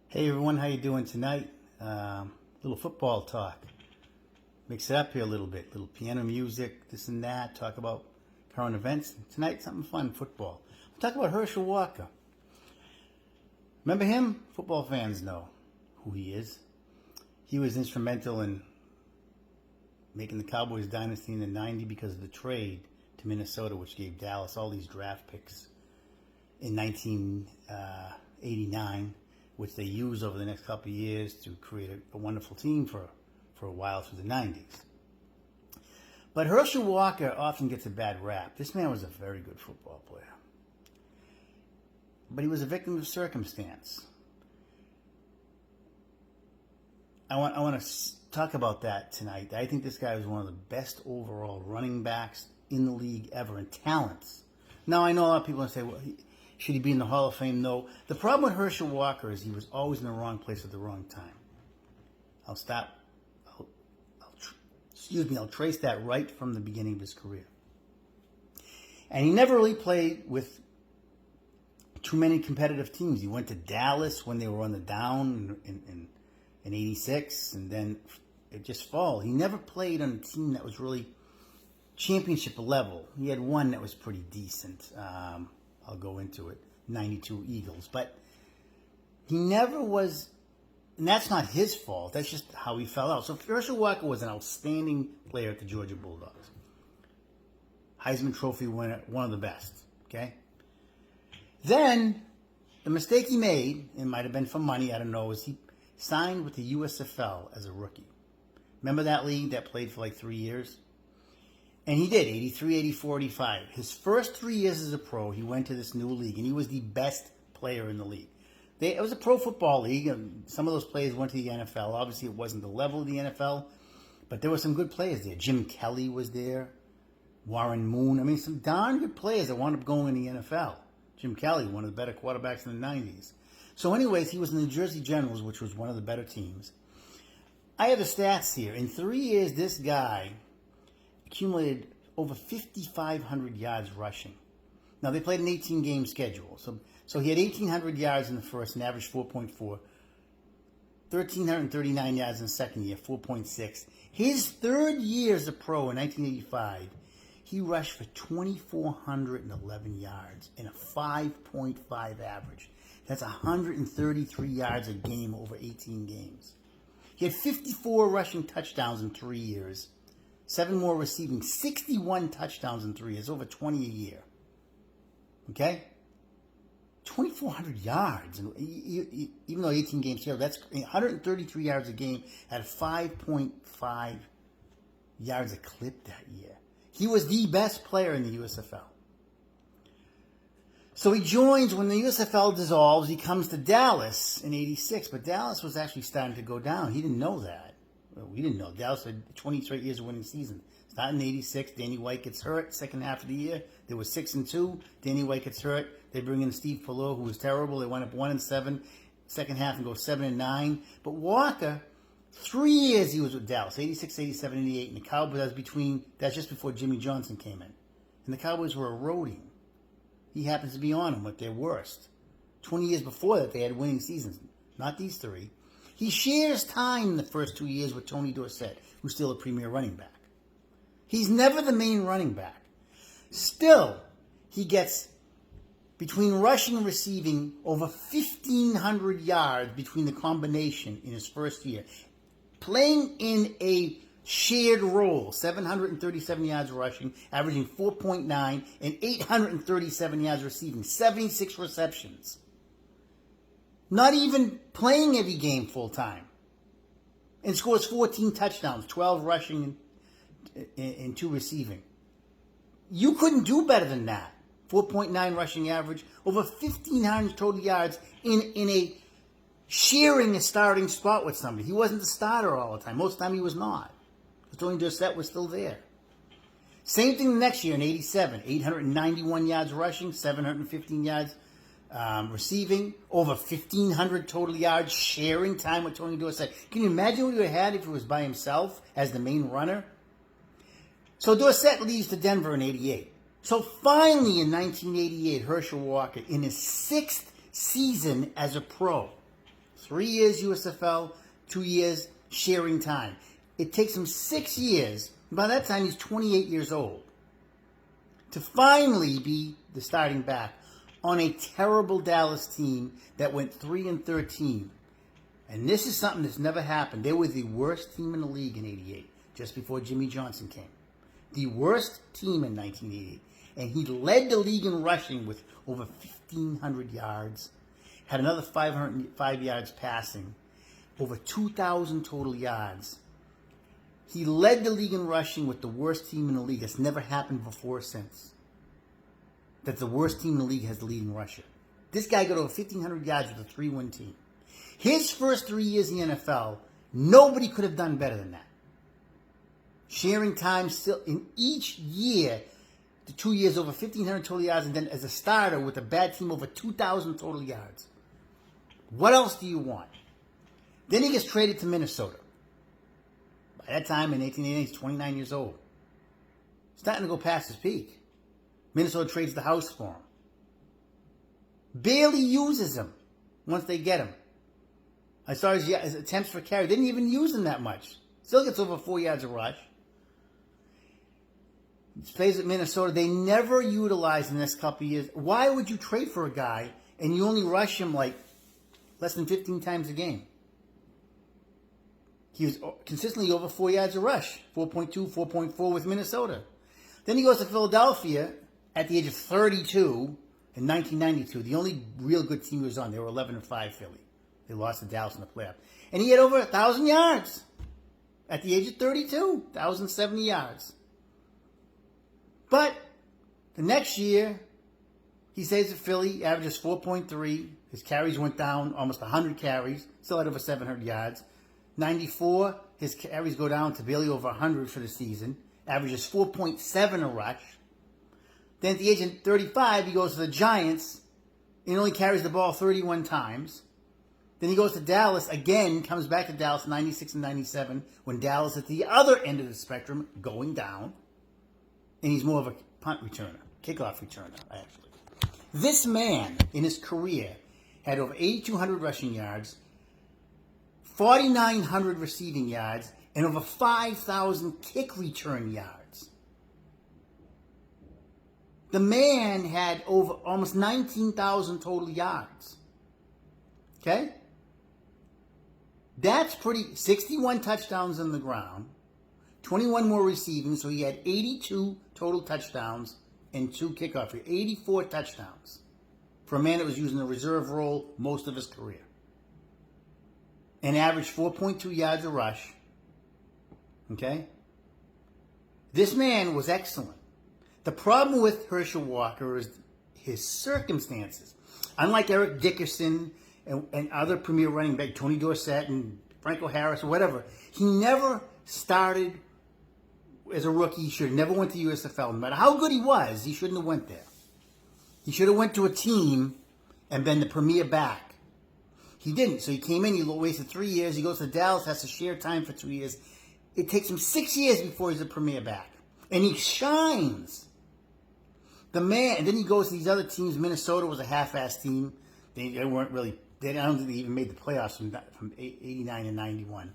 Hey everyone, how you doing tonight? Little football talk. Mix it up here a little bit. Little piano music, this and that. Talk about current events. Tonight, something fun, football. I'll talk about Herschel Walker. Remember him? Football fans know who he is. He was instrumental in making the Cowboys dynasty in the 90s because of the trade to Minnesota, which gave Dallas all these draft picks in 1989. Which they used over the next couple of years to create a wonderful team for a while through the 90s. But Herschel Walker often gets a bad rap. This man was a very good football player. But he was a victim of circumstance. I want to talk about that tonight. I think this guy was one of the best overall running backs in the league ever in talents. Now, I know a lot of people will say, well, should he be in the Hall of Fame? No. The problem with Herschel Walker is he was always in the wrong place at the wrong time. I'll trace that right from the beginning of his career. And he never really played with too many competitive teams. He went to Dallas when they were on the down in 86, and then it just fall. He never played on a team that was really championship level. He had one that was pretty decent. I'll go into it, 92 Eagles. But he never was, and that's not his fault. That's just how he fell out. So Herschel Walker was an outstanding player at the Georgia Bulldogs. Heisman Trophy winner, one of the best, okay? Then, the mistake he made, it might have been for money, I don't know, is he signed with the USFL as a rookie. Remember that league that played for like 3 years? And he did, 83, 84, 85. His first 3 years as a pro, he went to this new league, and he was the best player in the league. It was a pro football league, and some of those players went to the NFL. Obviously, it wasn't the level of the NFL, but there were some good players there. Jim Kelly was there, Warren Moon. I mean, some darn good players that wound up going in the NFL. Jim Kelly, one of the better quarterbacks in the 90s. So anyways, he was in the Jersey Generals, which was one of the better teams. I have the stats here. In 3 years, this guy accumulated over 5,500 yards rushing. Now, they played an 18-game schedule. So he had 1,800 yards in the first and averaged 4.4. 1,339 yards in the second year, 4.6. His third year as a pro in 1985, he rushed for 2,411 yards and a 5.5 average. That's 133 yards a game over 18 games. He had 54 rushing touchdowns in 3 years. 7 more receiving, 61 touchdowns in 3 years, over 20 a year. Okay? 2,400 yards. And even though 18 games here, that's 133 yards a game at 5.5 yards a clip that year. He was the best player in the USFL. So he joins, when the USFL dissolves, he comes to Dallas in 86, but Dallas was actually starting to go down. He didn't know that. We didn't know. Dallas had 20 straight years of winning season. Starting in 86, Danny White gets hurt. Second half of the year, they were 6-2. Danny White gets hurt. They bring in Steve Pallot, who was terrible. They went up 1-7. Second half and go 7-9. But Walker, 3 years he was with Dallas, 86, 87, 88. And the Cowboys, that's just before Jimmy Johnson came in. And the Cowboys were eroding. He happens to be on them at their worst. 20 years before that, they had winning seasons. Not these 3. He shares time in the first 2 years with Tony Dorsett, who's still a premier running back. He's never the main running back. Still, he gets, between rushing and receiving, over 1,500 yards between the combination in his first year. Playing in a shared role, 737 yards rushing, averaging 4.9, and 837 yards receiving, 76 receptions. Not even playing every game full time. And scores 14 touchdowns, 12 rushing and 2 receiving. You couldn't do better than that. 4.9 rushing average, over 1,500 total yards in a sharing a starting spot with somebody. He wasn't the starter all the time. Most of the time he was not. Tony Dorsett was still there. Same thing the next year in 87. 891 yards rushing, 715 yards receiving, over 1,500 total yards, sharing time with Tony Dorsett. Can you imagine what he would have had if he was by himself as the main runner? So Dorsett leaves to Denver in 88. So finally in 1988, Herschel Walker, in his 6th season as a pro, 3 years USFL, 2 years sharing time. It takes him 6 years. By that time, he's 28 years old. To finally be the starting back on a terrible Dallas team that went 3-13. And this is something that's never happened. They were the worst team in the league in '88, just before Jimmy Johnson came. The worst team in 1988. And he led the league in rushing with over 1,500 yards. Had another 505 yards passing. Over 2,000 total yards. He led the league in rushing with the worst team in the league. That's never happened before or since. That the worst team in the league has the leading rusher. This guy got over 1,500 yards with a 3-1 team. His first 3 years in the NFL, nobody could have done better than that. Sharing time still in each year, the 2 years over 1,500 total yards, and then as a starter with a bad team over 2,000 total yards. What else do you want? Then he gets traded to Minnesota. By that time, in 1888, he's 29 years old. Starting to go past his peak. Minnesota trades the house for him. Barely uses him once they get him. As far as his attempts for carry, didn't even use him that much. Still gets over 4 yards a rush. He plays at Minnesota. They never utilize him in the next couple of years. Why would you trade for a guy and you only rush him like less than 15 times a game? He was consistently over 4 yards a rush. 4.2, 4.4 with Minnesota. Then he goes to Philadelphia at the age of 32 in 1992. The only real good team he was on. They were 11-5 Philly. They lost to Dallas in the playoff. And he had over 1,000 yards at the age of 32. 1,070 yards. But the next year, he stays at Philly, averages 4.3. His carries went down almost 100 carries. Still had over 700 yards. 94, his carries go down to barely over 100 for the season. Averages 4.7 a rush. Then at the age of 35, he goes to the Giants and only carries the ball 31 times. Then he goes to Dallas again, comes back to Dallas 96 and 97 when Dallas is at the other end of the spectrum, going down. And he's more of a punt returner, kickoff returner, actually. This man, in his career, had over 8,200 rushing yards, 4,900 receiving yards, and over 5,000 kick return yards. The man had over almost 19,000 total yards. Okay? That's pretty. 61 touchdowns on the ground, 21 more receiving, so he had 82 total touchdowns and 2 kickoff. 84 touchdowns for a man that was using a reserve role most of his career. And averaged 4.2 yards a rush. Okay? This man was excellent. The problem with Herschel Walker is his circumstances. Unlike Eric Dickerson and other premier running back, Tony Dorsett and Franco Harris or whatever, he never started as a rookie. He should have never went to USFL. No matter how good he was, he shouldn't have went there. He should have went to a team and been the premier back. He didn't. So he came in, he wasted 3 years. He goes to Dallas, has to share time for 2 years. It takes him 6 years before he's a premier back. And he shines. The man, and then he goes to these other teams. Minnesota was a half-ass team. They weren't really, I don't think they even made the playoffs from 89 and 91.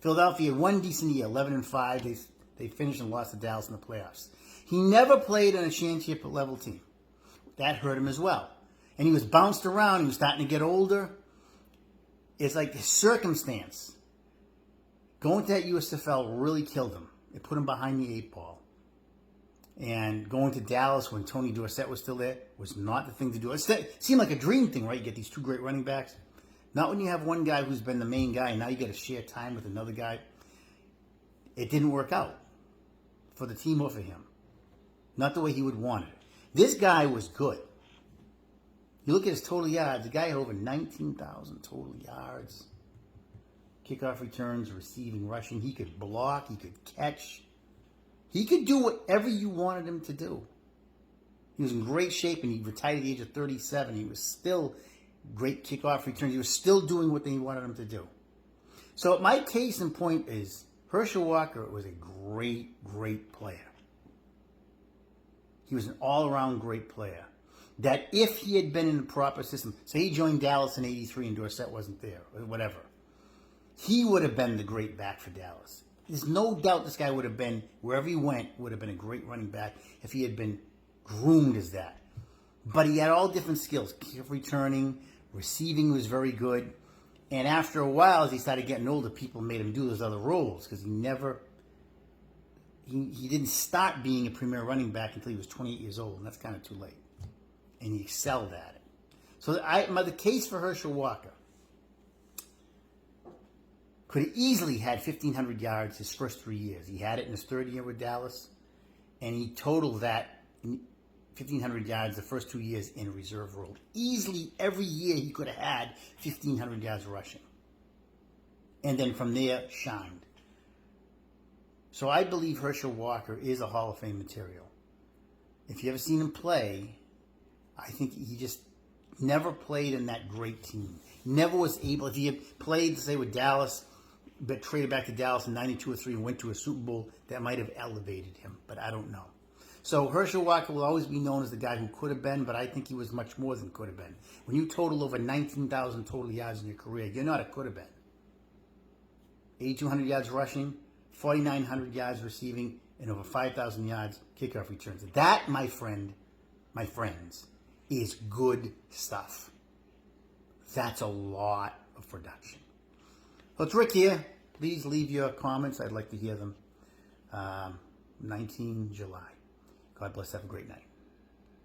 Philadelphia, one decent year, 11-5. They finished and lost to Dallas in the playoffs. He never played on a championship level team. That hurt him as well. And he was bounced around. He was starting to get older. It's like the circumstance. Going to that USFL really killed him. It put him behind the 8 ball. And going to Dallas when Tony Dorsett was still there was not the thing to do. It seemed like a dream thing, right? You get these 2 great running backs. Not when you have one guy who's been the main guy and now you get to share time with another guy. It didn't work out for the team or for him. Not the way he would want it. This guy was good. You look at his total yards, the guy had over 19,000 total yards. Kickoff returns, receiving, rushing. He could block, he could catch. He could do whatever you wanted him to do. He was in great shape and he retired at the age of 37. He was still great kickoff returns. He was still doing what they wanted him to do. So my case in point is Herschel Walker was a great, great player. He was an all-around great player. that if he had been in the proper system, say he joined Dallas in '83 and Dorsett wasn't there, or whatever, he would have been the great back for Dallas. There's no doubt this guy would have been, wherever he went, would have been a great running back if he had been groomed as that. But he had all different skills. Kick returning, receiving was very good. And after a while, as he started getting older, people made him do those other roles because he didn't start being a premier running back until he was 28 years old, and that's kind of too late. And he excelled at it. So the case for Herschel Walker could have easily had 1,500 yards his first 3 years. He had it in his third year with Dallas, and he totaled that 1,500 yards the first 2 years in a reserve role. Easily, every year he could have had 1,500 yards rushing. And then from there, shined. So I believe Herschel Walker is a Hall of Fame material. If you ever seen him play, I think he just never played in that great team. Never was able, if he had played, say, with Dallas, but traded back to Dallas in 92 or 3 and went to a Super Bowl, that might have elevated him, but I don't know. So Herschel Walker will always be known as the guy who could have been, but I think he was much more than could have been. When you total over 19,000 total yards in your career, you're not a could have been. 8,200 yards rushing, 4,900 yards receiving, and over 5,000 yards kickoff returns. That, my friends, is good stuff. That's a lot of production. So it's Rick here. Please leave your comments. I'd like to hear them. 19 July. God bless. Have a great night.